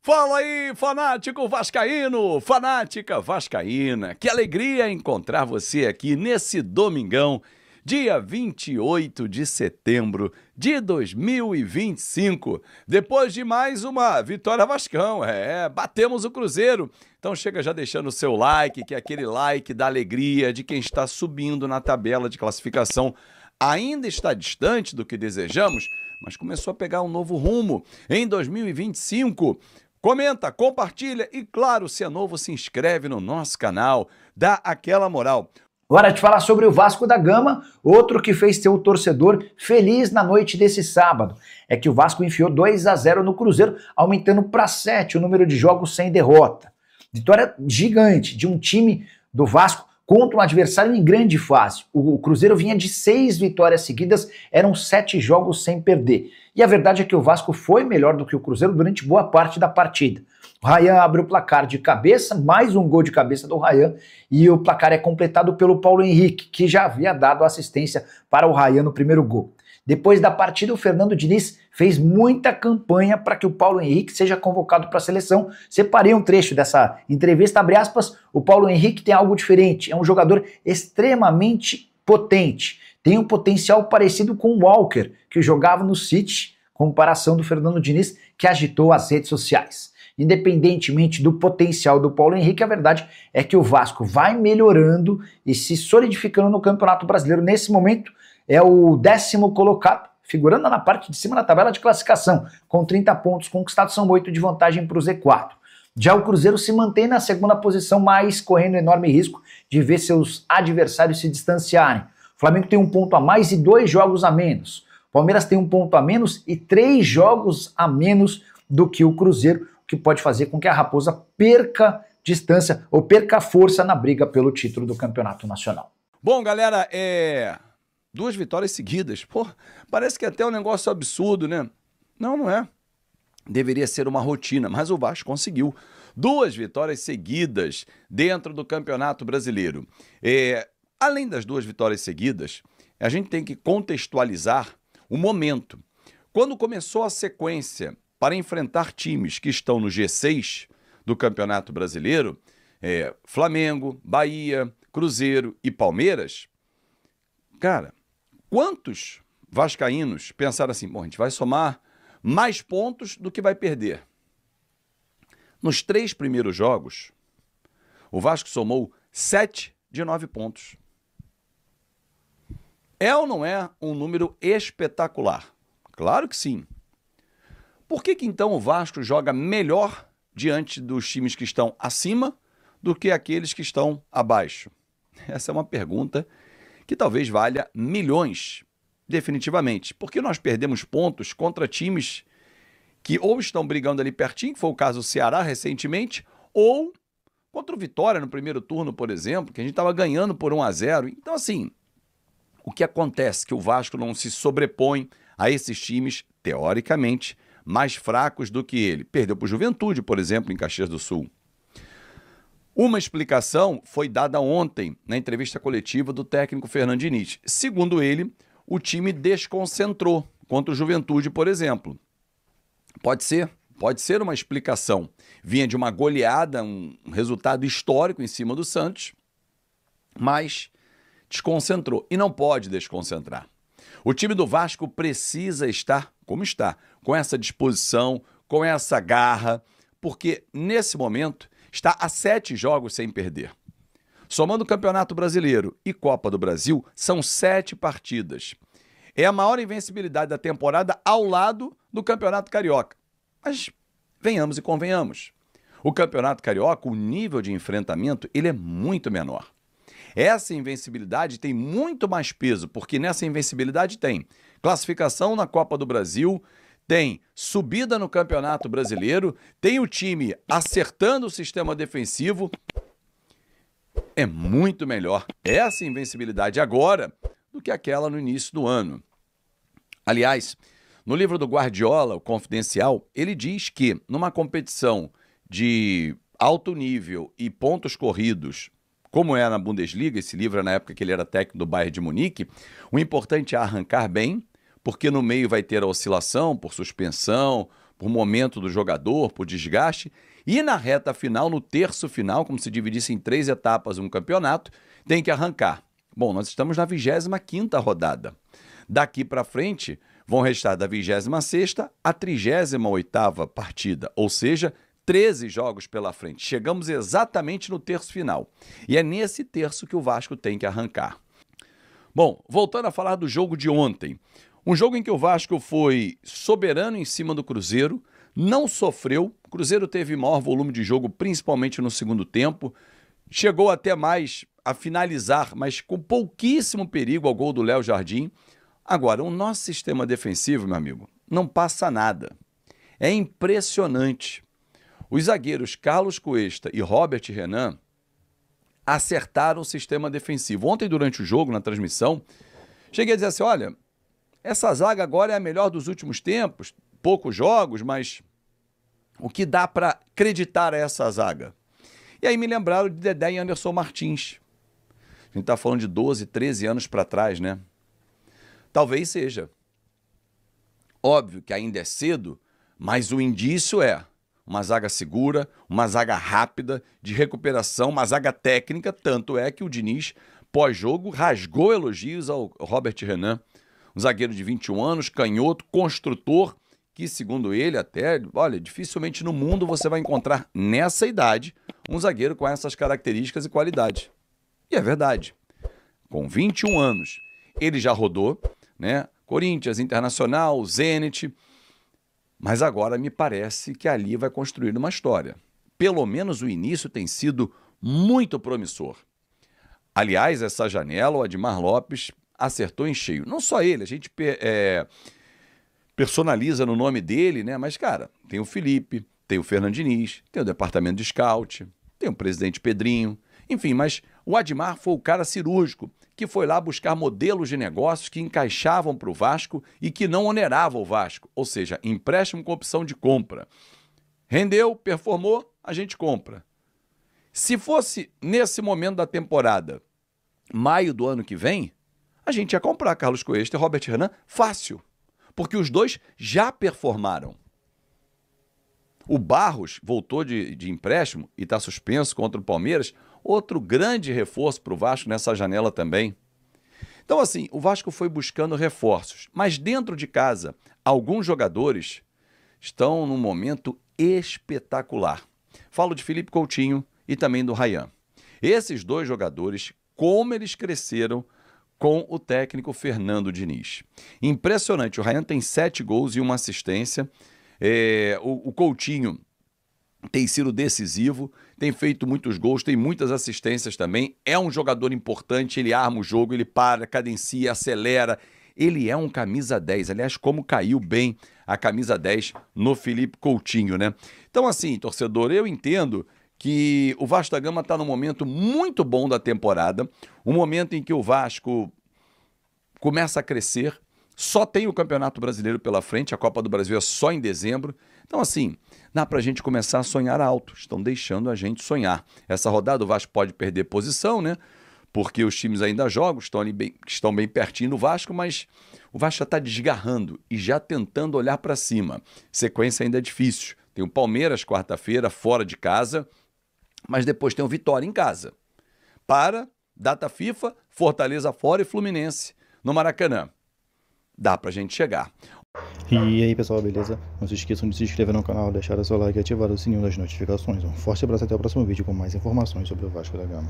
Fala aí, fanático vascaíno, fanática vascaína. Que alegria encontrar você aqui nesse domingão, dia 28 de setembro de 2025. Depois de mais uma vitória Vascão, batemos o Cruzeiro. Então chega já deixando o seu like, que é aquele like da alegria de quem está subindo na tabela de classificação. Ainda está distante do que desejamos, mas começou a pegar um novo rumo em 2025. Comenta, compartilha e, claro, se é novo, se inscreve no nosso canal, dá aquela moral. Hora de falar sobre o Vasco da Gama, outro que fez seu torcedor feliz na noite desse sábado. É que o Vasco enfiou 2-0 no Cruzeiro, aumentando para 7 o número de jogos sem derrota. Vitória gigante de um time do Vasco contra um adversário em grande fase. O Cruzeiro vinha de 6 vitórias seguidas, eram 7 jogos sem perder. E a verdade é que o Vasco foi melhor do que o Cruzeiro durante boa parte da partida. O Ryan abre o placar de cabeça, mais um gol de cabeça do Ryan, e o placar é completado pelo Paulo Henrique, que já havia dado assistência para o Ryan no primeiro gol. Depois da partida, o Fernando Diniz fez muita campanha para que o Paulo Henrique seja convocado para a seleção. Separei um trecho dessa entrevista, abre aspas, o Paulo Henrique tem algo diferente, é um jogador extremamente potente, tem um potencial parecido com o Walker, que jogava no City, comparação do Fernando Diniz, que agitou as redes sociais. Independentemente do potencial do Paulo Henrique, a verdade é que o Vasco vai melhorando e se solidificando no Campeonato Brasileiro. Nesse momento, é o 10º colocado, figurando na parte de cima da tabela de classificação, com 30 pontos conquistados, são 8 de vantagem para o Z4. Já o Cruzeiro se mantém na segunda posição, mas correndo enorme risco de ver seus adversários se distanciarem. O Flamengo tem 1 ponto a mais e 2 jogos a menos. O Palmeiras tem 1 ponto a menos e 3 jogos a menos do que o Cruzeiro, o que pode fazer com que a Raposa perca distância ou perca força na briga pelo título do Campeonato Nacional. Bom, galera, 2 vitórias seguidas. Pô, parece que é até um negócio absurdo, né? Não, não é. Deveria ser uma rotina, mas o Vasco conseguiu 2 vitórias seguidas dentro do Campeonato Brasileiro. Além das 2 vitórias seguidas, a gente tem que contextualizar o momento. Quando começou a sequência para enfrentar times que estão no G6 do Campeonato Brasileiro, Flamengo, Bahia, Cruzeiro e Palmeiras, cara, quantos vascaínos pensaram assim, bom, a gente vai somar mais pontos do que vai perder? Nos 3 primeiros jogos, o Vasco somou 7 de 9 pontos. É ou não é um número espetacular? Claro que sim. Por que então o Vasco joga melhor diante dos times que estão acima do que aqueles que estão abaixo? Essa é uma pergunta que talvez valha milhões, definitivamente. Porque nós perdemos pontos contra times que ou estão brigando ali pertinho, que foi o caso do Ceará recentemente, ou contra o Vitória no primeiro turno, por exemplo, que a gente estava ganhando por 1-0. Então, assim, o que acontece? Que o Vasco não se sobrepõe a esses times, teoricamente, mais fracos do que ele. Perdeu para o Juventude, por exemplo, em Caxias do Sul. Uma explicação foi dada ontem na entrevista coletiva do técnico Fernando Diniz. Segundo ele, o time desconcentrou contra o Juventude, por exemplo. Pode ser uma explicação. Vinha de uma goleada, um resultado histórico em cima do Santos, mas desconcentrou. E não pode desconcentrar. O time do Vasco precisa estar como está, com essa disposição, com essa garra, porque nesse momento está a 7 jogos sem perder. Somando o Campeonato Brasileiro e Copa do Brasil, são 7 partidas. É a maior invencibilidade da temporada ao lado do Campeonato Carioca. Mas venhamos e convenhamos. O Campeonato Carioca, o nível de enfrentamento, ele é muito menor. Essa invencibilidade tem muito mais peso, porque nessa invencibilidade tem classificação na Copa do Brasil, tem subida no Campeonato Brasileiro, tem o time acertando o sistema defensivo. É muito melhor essa invencibilidade agora do que aquela no início do ano. Aliás, no livro do Guardiola, o Confidencial, ele diz que numa competição de alto nível e pontos corridos, como é na Bundesliga, esse livro é na época que ele era técnico do Bayern de Munique, o importante é arrancar bem, porque no meio vai ter a oscilação por suspensão, por momento do jogador, por desgaste, e na reta final, no terço final, como se dividisse em 3 etapas um campeonato, tem que arrancar. Bom, nós estamos na 25ª rodada. Daqui para frente, vão restar da 26ª à 38ª partida, ou seja, 13 jogos pela frente. Chegamos exatamente no terço final. E é nesse terço que o Vasco tem que arrancar. Bom, voltando a falar do jogo de ontem. Um jogo em que o Vasco foi soberano em cima do Cruzeiro, não sofreu. O Cruzeiro teve maior volume de jogo, principalmente no segundo tempo. Chegou até mais a finalizar, mas com pouquíssimo perigo ao gol do Léo Jardim. Agora, o nosso sistema defensivo, meu amigo, não passa nada. É impressionante. Os zagueiros Carlos Cuesta e Robert Renan acertaram o sistema defensivo. Ontem, durante o jogo, na transmissão, cheguei a dizer assim, olha, essa zaga agora é a melhor dos últimos tempos, poucos jogos, mas o que dá para acreditar a essa zaga? E aí me lembraram de Dedé e Anderson Martins. A gente está falando de 12, 13 anos para trás, né? Talvez seja. Óbvio que ainda é cedo, mas o indício é uma zaga segura, uma zaga rápida, de recuperação, uma zaga técnica, tanto é que o Diniz, pós-jogo, rasgou elogios ao Robert Renan, um zagueiro de 21 anos, canhoto, construtor, que segundo ele até, olha, dificilmente no mundo você vai encontrar nessa idade um zagueiro com essas características e qualidades. E é verdade. Com 21 anos, ele já rodou, né? Corinthians, Internacional, Zenit, mas agora me parece que ali vai construir uma história. Pelo menos o início tem sido muito promissor. Aliás, essa janela, o Admar Lopes acertou em cheio. Não só ele, a gente personaliza no nome dele, né? Mas, cara, tem o Felipe, tem o Fernando Diniz, tem o departamento de scout, tem o presidente Pedrinho, enfim, mas o Admar foi o cara cirúrgico que foi lá buscar modelos de negócios que encaixavam para o Vasco e que não oneravam o Vasco, ou seja, empréstimo com opção de compra. Rendeu, performou, a gente compra. Se fosse nesse momento da temporada, maio do ano que vem, a gente ia comprar Carlos Cuesta e Robert Renan fácil, porque os dois já performaram. O Barros voltou de empréstimo e está suspenso contra o Palmeiras, outro grande reforço para o Vasco nessa janela também. Então, assim, o Vasco foi buscando reforços, mas dentro de casa, alguns jogadores estão num momento espetacular. Falo de Felipe Coutinho e também do Ryan. Esses dois jogadores, como eles cresceram com o técnico Fernando Diniz. Impressionante, o Ryan tem 7 gols e 1 assistência. O Coutinho tem sido decisivo, tem feito muitos gols, tem muitas assistências também. É um jogador importante, ele arma o jogo, ele para, cadencia, acelera. Ele é um camisa 10. Aliás, como caiu bem a camisa 10 no Felipe Coutinho, né? Então, assim, torcedor, eu entendo que o Vasco da Gama está num momento muito bom da temporada, um momento em que o Vasco começa a crescer, só tem o Campeonato Brasileiro pela frente, a Copa do Brasil é só em dezembro. Então, assim, dá pra gente começar a sonhar alto, estão deixando a gente sonhar. Essa rodada o Vasco pode perder posição, né? Porque os times ainda jogam, estão bem pertinho do Vasco, mas o Vasco já está desgarrando e já tentando olhar para cima. Sequência ainda é difícil. Tem o Palmeiras quarta-feira, fora de casa, mas depois tem o Vitória em casa. Data FIFA, Fortaleza fora e Fluminense no Maracanã. Dá pra gente chegar. E aí pessoal, beleza? Não se esqueçam de se inscrever no canal, deixar o seu like e ativar o sininho das notificações. Um forte abraço, até o próximo vídeo com mais informações sobre o Vasco da Gama.